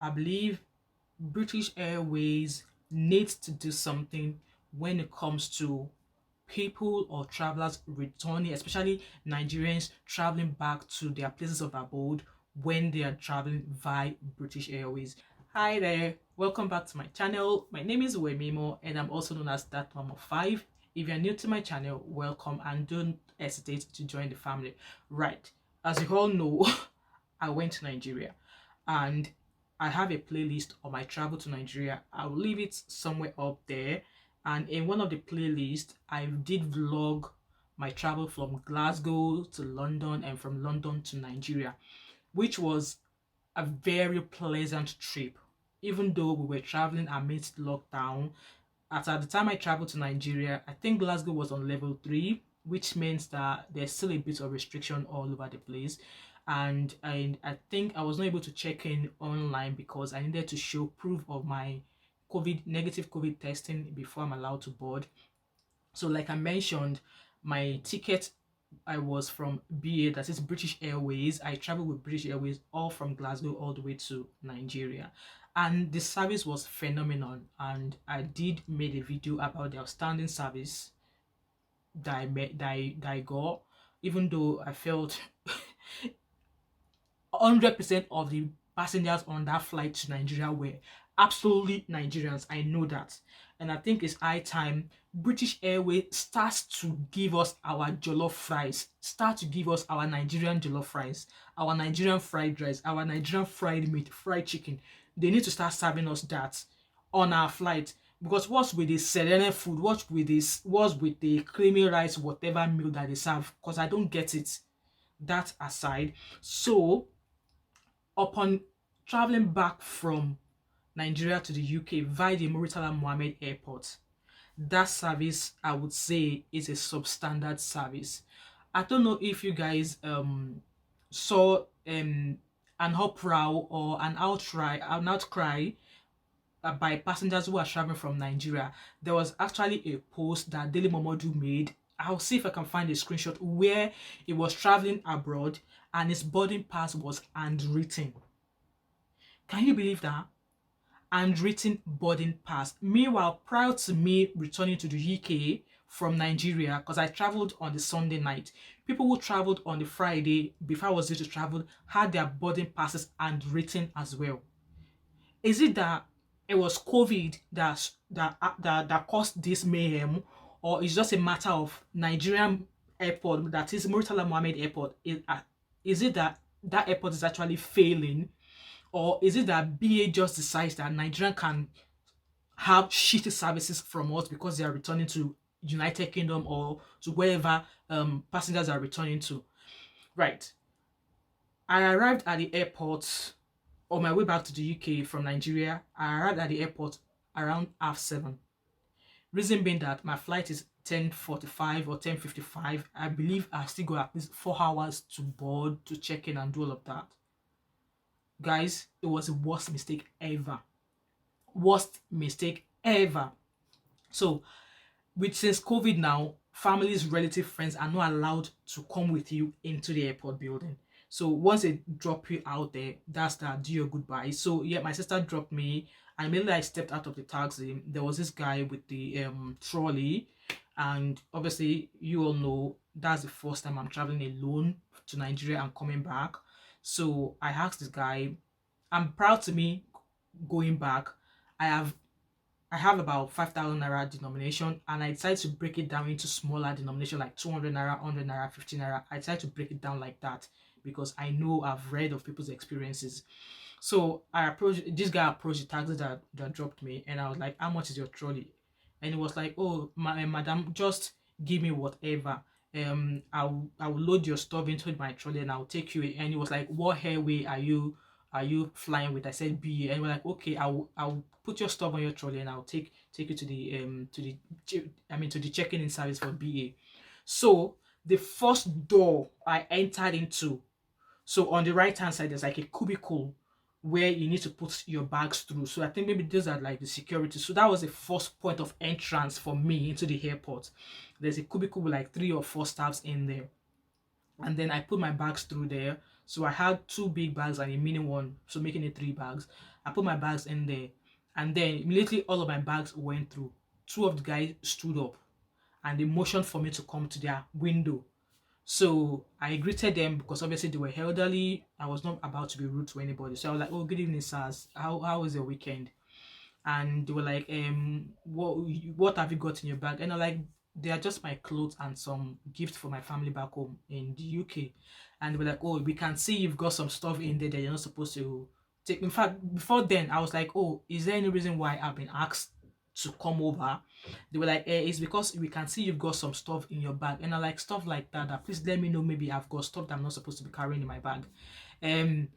I believe British Airways needs to do something when it comes to people or travelers returning, especially Nigerians traveling back to their places of abode when they are traveling via British Airways. Hi there, welcome back to my channel. My name is Wemimo and I'm also known as That Mom of 5. If you're new to my channel, welcome and don't hesitate to join the family. Right, as you all know, I went to Nigeria and I have a playlist on my travel to Nigeria. I'll leave it somewhere up there. And in one of the playlists, I did vlog my travel from Glasgow to London and from London to Nigeria, which was a very pleasant trip. Even though we were traveling amidst lockdown, at the time I traveled to Nigeria, I think Glasgow was on level 3, which means that there's still a bit of restriction all over the place. And I think I was not able to check in online because I needed to show proof of my negative COVID testing before I'm allowed to board. So like I mentioned, my ticket, I was from BA, that is British Airways. I traveled with British Airways all from Glasgow all the way to Nigeria. And the service was phenomenal. And I did made a video about the outstanding service that I got, even though I felt 100% of the passengers on that flight to Nigeria were absolutely Nigerians. I know that. And I think it's high time British Airways starts to give us our jollof fries, start to give us our Nigerian jollof fries, our Nigerian fried rice, our Nigerian fried meat, fried chicken. They need to start serving us that on our flight. Because what's with this Serene food? What's with the creamy rice, whatever meal that they serve? Because I don't get it. That aside. So upon traveling back from Nigeria to the UK via the Muritala Mohammed Airport, that service I would say is a substandard service. I don't know if you guys saw an uproar or an outcry by passengers who are traveling from Nigeria. There was actually a post that Daily Momodu made. I'll see if I can find a screenshot where he was traveling abroad and his boarding pass was handwritten. Can you believe that? Handwritten boarding pass. Meanwhile, prior to me returning to the UK from Nigeria, because I traveled on the Sunday night, people who traveled on the Friday before I was due to travel had their boarding passes handwritten as well. Is it that it was COVID that caused this mayhem, or it's just a matter of Nigerian airport, that is Murtala Mohammed Airport? Is it that that airport is actually failing, or is it that BA just decides that Nigerian can have shitty services from us because they are returning to United Kingdom or to wherever passengers are returning to? Right. I arrived at the airport on my way back to the UK from Nigeria. I arrived at the airport around 7:30. Reason being that my flight is 10:45 or 10:55. I believe I still got at least 4 hours to board, to check in and do all of that. Guys, it was the worst mistake ever. Worst mistake ever. So, since COVID now, families, relative, friends are not allowed to come with you into the airport building. So once they drop you out there, that's that, do your goodbye. So yeah, my sister dropped me, and immediately I stepped out of the taxi. There was this guy with the trolley, and obviously you all know that's the first time I'm traveling alone to Nigeria and coming back. So I asked this guy, I'm proud to me going back. I have about 5,000 naira denomination, and I decided to break it down into smaller denomination like 200 naira, 100 naira, 50 naira. I decided to break it down like that because I know I've read of people's experiences. So this guy approached the taxi that dropped me, and I was like, how much is your trolley? And he was like, oh, madam, just give me whatever. I will load your stuff into my trolley and I'll take you. And he was like, what airway are you flying with? I said BA, and we're like, okay, I'll put your stuff on your trolley and I'll take you to the check-in service for BA. So the first door I entered into, so on the right hand side there's like a cubicle where you need to put your bags through. So I think maybe those are like the security. So that was the first point of entrance for me into the airport. There's a cubicle with like 3 or 4 staffs in there, and then I put my bags through there. So I had 2 big bags and a mini one, so making it 3 bags. I put my bags in there, and then immediately all of my bags went through. Two of the guys stood up and they motioned for me to come to their window. So I greeted them because obviously they were elderly. I was not about to be rude to anybody. So I was like, "Oh, good evening, sirs. How was your weekend?" And they were like, what have you got in your bag?" And I'm like, "They are just my clothes and some gifts for my family back home in the UK." And they were like, "Oh, we can see you've got some stuff in there that you're not supposed to take." In fact, before then, I was like, "Oh, is there any reason why I've been asked to come over?" They were like, "It's because we can see you've got some stuff in your bag." And I like, "Stuff like that, please let me know. Maybe I've got stuff that I'm not supposed to be carrying in my bag." Um,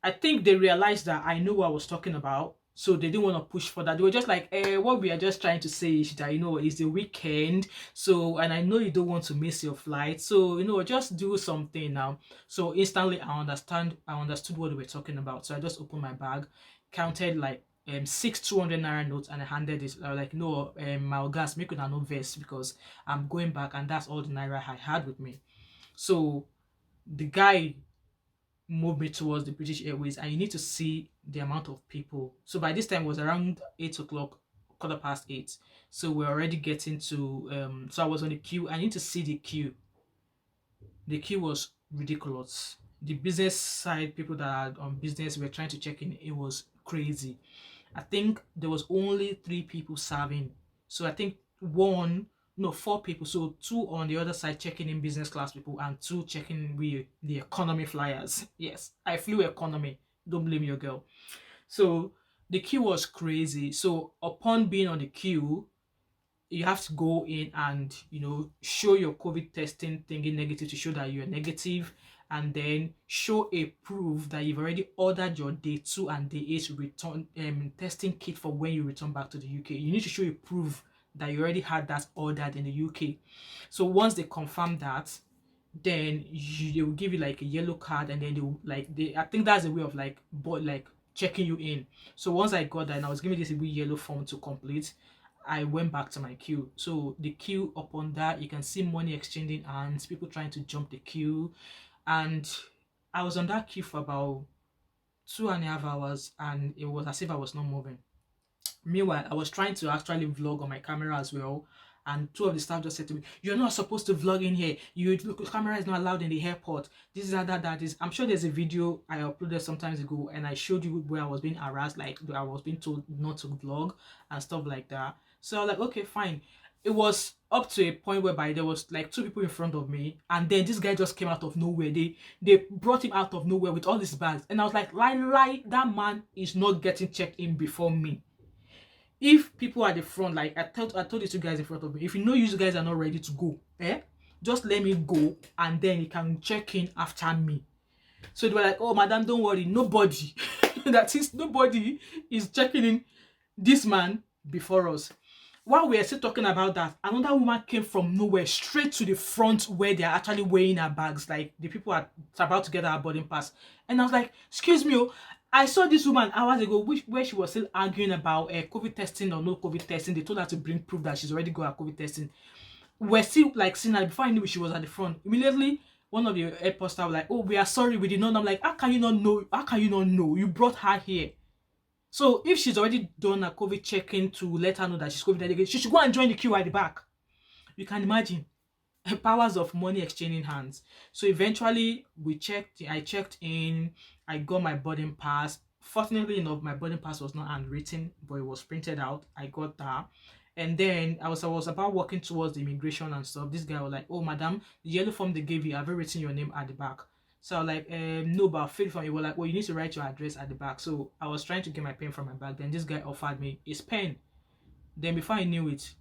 I think they realized that I knew what I was talking about, so they didn't want to push for that. They were just like, what we are just trying to say is that, it's the weekend, so, and I know you don't want to miss your flight, so, just do something now." So instantly I understood what they were talking about. So I just opened my bag, counted like six 200 naira notes, and I handed it. I was like, "No, my gas, make it no verse because I'm going back, and that's all the naira I had with me." So the guy moved me towards the British Airways, and you need to see the amount of people. So by this time it was around 8 o'clock, quarter past 8. So we're already getting to so I was on the queue. I need to see the queue. The queue was ridiculous. The business side people that are on business were trying to check in. It was crazy. I think there was only 3 people serving. So I think one, no, 4 people. So 2 on the other side checking in business class people, and 2 checking with the economy flyers. Yes, I flew economy. Don't blame your girl. So the queue was crazy. So upon being on the queue, you have to go in and show your COVID testing thingy negative to show that you're negative, and then show a proof that you've already ordered your day 2 and day 8 return testing kit for when you return back to the UK. You need to show a proof that you already had that ordered in the UK. So once they confirm that, then they will give you like a yellow card, and then they will, like, I think that's a way of like checking you in. So once I got that and I was given this wee yellow form to complete, I went back to my queue. So the queue, upon that, you can see money exchanging hands, people trying to jump the queue, and I was on that queue for about 2.5 hours, and it was as if I was not moving. Meanwhile, I was trying to actually vlog on my camera as well, and 2 of the staff just said to me, "You're not supposed to vlog in here. Camera is not allowed in the airport. This is that is." I'm sure there's a video I uploaded some times ago, and I showed you where I was being harassed, like I was being told not to vlog and stuff like that. So I was like, okay, fine. It was up to a point whereby there was like 2 people in front of me, and then this guy just came out of nowhere. They brought him out of nowhere with all his bags, and I was like, lie, that man is not getting checked in before me. If people at the front, like I told these 2 guys in front of me, if you guys are not ready to go, just let me go, and then you can check in after me. So they were like, "Oh, madam, don't worry, nobody," that is, nobody is checking in this man before us. While we are still talking about that, another woman came from nowhere straight to the front where they are actually weighing her bags, like the people are about to get her boarding pass. And I was like, "Excuse me, oh, I saw this woman hours ago where she was still arguing about COVID testing or no COVID testing. They told her to bring proof that she's already got her COVID testing." We're still like seeing her. Before I knew she was at the front. Immediately, one of the airport staff was like, "Oh, we are sorry, we did not know." I'm like, how can you not know? How can you not know? You brought her here. So if she's already done a COVID check-in to let her know that she's COVID negative, she should go and join the queue at the back. You can imagine. Powers of money exchanging hands. So eventually I checked in, I got my boarding pass. Fortunately enough, my boarding pass was not handwritten, but it was printed out. I got that. And then I was about walking towards the immigration and stuff. This guy was like, "Oh, madam, the yellow form they gave you, have you written your name at the back?" So I was like, "No, but fill form." He was like, "Well, you need to write your address at the back." So I was trying to get my pen from my bag. Then this guy offered me his pen. Then before I knew it,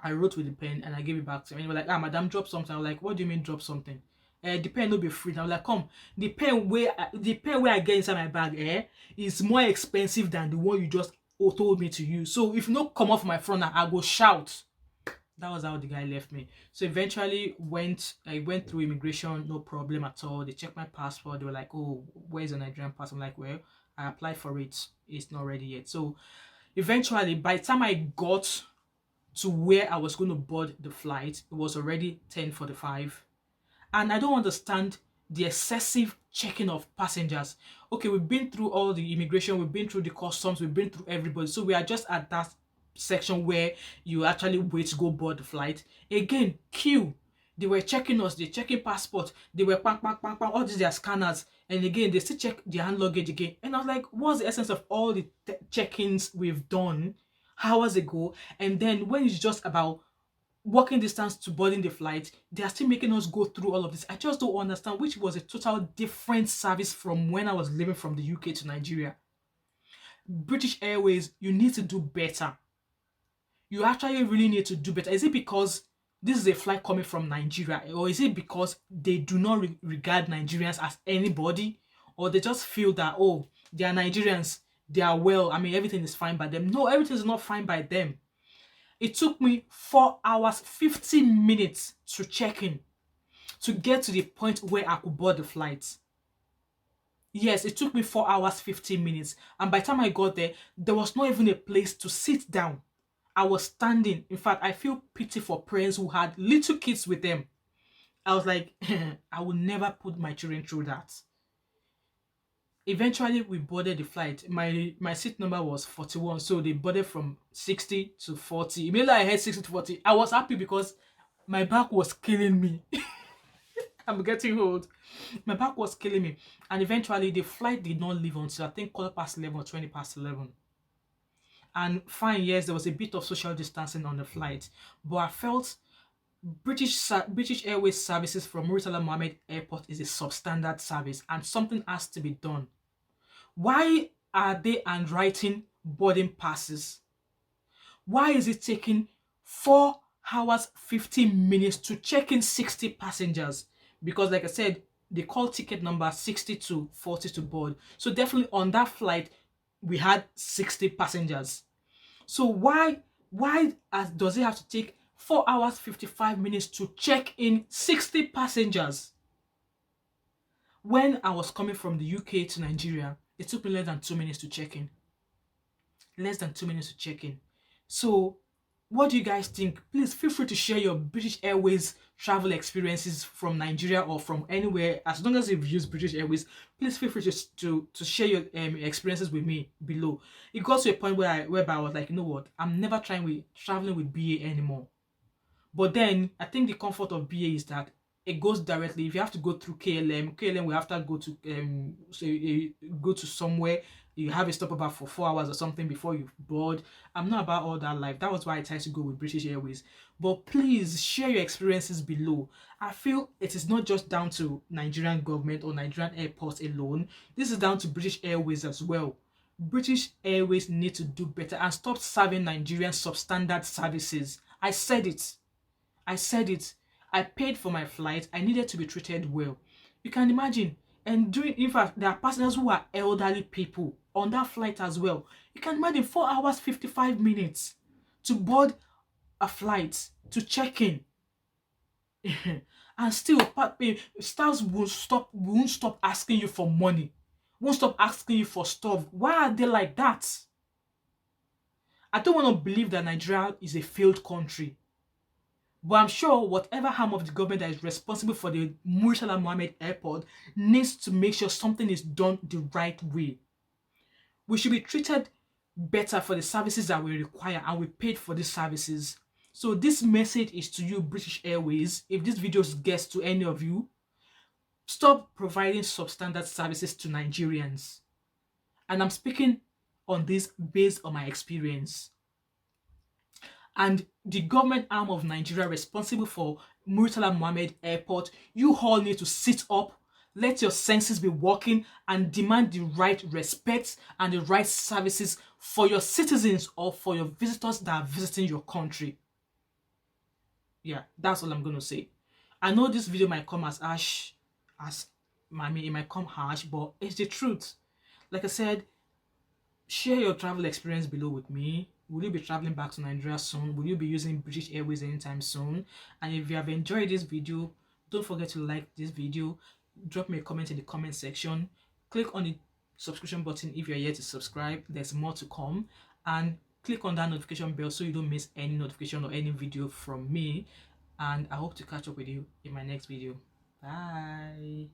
I wrote with the pen and I gave it back to him. And he was like, madam, drop something." I was like, "What do you mean drop something?" The pen will be free. And I was like, "Come, the pen where I get inside my bag is more expensive than the one you just told me to use. So if you don't come off my front, I go shout." That was how the guy left me. So eventually I went through immigration, no problem at all. They checked my passport. They were like, "Oh, where's the Nigerian passport?" I'm like, "Well, I applied for it. It's not ready yet." So eventually, by the time I got to where I was going to board the flight, it was already 10:45. And I don't understand the excessive checking of passengers. Okay, we've been through all the immigration, we've been through the customs, we've been through everybody. So we are just at that section where you actually wait to go board the flight. Again, queue. They were checking us, they checking passport, they were bang, bang, bang, bang, all these their scanners. And again, they still check their hand luggage again. And I was like, what's the essence of all the check-ins we've done hours ago? And then when it's just about walking distance to boarding the flight, they are still making us go through all of this. I just don't understand, which was a total different service from when I was living from the UK to Nigeria. British Airways, you need to do better. You actually really need to do better. Is it because this is a flight coming from Nigeria, or is it because they do not regard Nigerians as anybody, or they just feel that, oh, they are Nigerians, they are well, I mean, everything is fine by them? No, everything is not fine by them. It took me 4 hours 50 minutes to check in, to get to the point where I could board the flight. Yes, it took me 4 hours 15 minutes, and by the time I got there, there was not even a place to sit down. I was standing. In fact, I feel pity for parents who had little kids with them. I was like, I will never put my children through that. Eventually, we boarded the flight. My seat number was 41, so they boarded from 60 to 40. Immediately I had 60 to 40. I was happy because my back was killing me. I'm getting old. My back was killing me. And eventually, the flight did not leave until I think 11:15 or 11:20. And fine, yes, there was a bit of social distancing on the flight, but I felt British Airways services from Murtala Mohammed Airport is a substandard service, and something has to be done. Why are they handwriting boarding passes? Why is it taking 4 hours 15 minutes to check in 60 passengers? Because like I said, they call ticket number 60 to 40 to board. So definitely on that flight, we had 60 passengers. So why does it have to take 4 hours 55 minutes to check in 60 passengers? When I was coming from the UK to Nigeria, it took me less than 2 minutes to check in. Less than 2 minutes to check in. So what do you guys think? Please feel free to share your British Airways travel experiences from Nigeria or from anywhere. As long as you've used British Airways, please feel free to share your experiences with me below. It got to a point whereby I was like, you know what? I'm never traveling with BA anymore. But then I think the comfort of BA is that it goes directly. If you have to go through KLM will have to go to go to somewhere. You have a stopover for 4 hours or something before you board. I'm not about all that life. That was why I tried to go with British Airways. But please share your experiences below. I feel it is not just down to Nigerian government or Nigerian airports alone. This is down to British Airways as well. British Airways need to do better and stop serving Nigerian substandard services. I said it. I paid for my flight. I needed to be treated well. You can imagine. And in fact, there are passengers who are elderly people on that flight as well. You can imagine 4 hours 55 minutes to board a flight, to check in. And still, staffs won't stop asking you for money. Won't stop asking you for stuff. Why are they like that? I don't want to believe that Nigeria is a failed country. But I'm sure whatever arm of the government that is responsible for the Murtala Mohammed Airport needs to make sure something is done the right way. We should be treated better for the services that we require, and we paid for these services. So this message is to you, British Airways. If this video gets to any of you, stop providing substandard services to Nigerians. And I'm speaking on this based on my experience. And the government arm of Nigeria responsible for Murtala Mohammed Airport, you all need to sit up, let your senses be working, and demand the right respect and the right services for your citizens or for your visitors that are visiting your country. Yeah, that's all I'm going to say. I know this video might come as harsh, it might come harsh, but it's the truth. Like I said, share your travel experience below with me. Will you be traveling back to Nigeria soon? Will you be using British Airways anytime soon? And if you have enjoyed this video, don't forget to like this video. Drop me a comment in the comment section. Click on the subscription button if you're yet to subscribe. There's more to come. And click on that notification bell so you don't miss any notification or any video from me. And I hope to catch up with you in my next video. Bye.